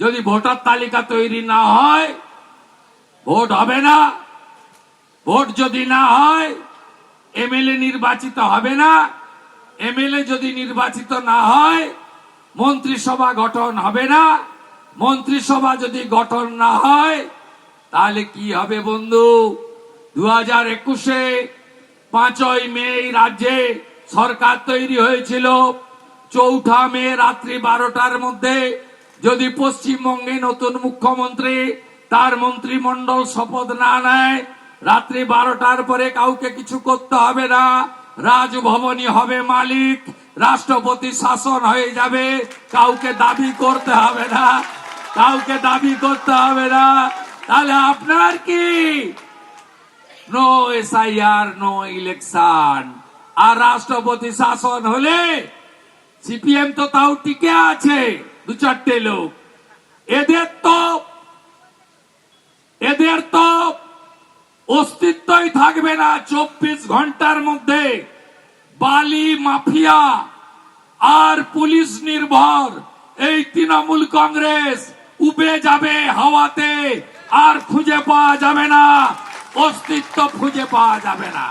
যদি ভোটার তালিকা তৈরি না হয় ভোট হবে না। ভোট যদি না হয় এমএলএ নির্বাচিত হবে না। এমএলএ যদি নির্বাচিত না হয় মন্ত্রিসভা গঠন হবে না। মন্ত্রিসভা যদি গঠন না হয় তাহলে কি হবে বন্ধু? 2021-এ 5ই মে রাজ্যে সরকার তৈরি হয়েছিল। 4 মে রাত্রি 12টার মধ্যে যদি পশ্চিমবঙ্গে নতুন মুখ্যমন্ত্রী তার মন্ত্রিমণ্ডল শপথ না নেয়, রাত্রি 12টার পরে কাউকে কিছু করতে হবে না। রাজভবনই হবে মালিক, রাষ্ট্রপতি শাসন হয়ে যাবে। কাউকে দাবি করতে হবে না, কাউকে দাবি করতে হবে না। তাহলে আপনার কি? No SIR, no election. আর রাষ্ট্রপতি শাসন হলে সিপিএম তো তাও টিকে আছে, 2-4টে লোক। এদের তো অস্তিত্বই থাকবে না। 24 ঘন্টার মধ্যে বালি মাফিয়া আর পুলিশ নির্ভর এই তৃণমূল কংগ্রেস উবে যাবে হাওয়াতে, আর খুঁজে পাওয়া যাবে না, অস্তিত্ব খুঁজে পাওয়া যাবে না।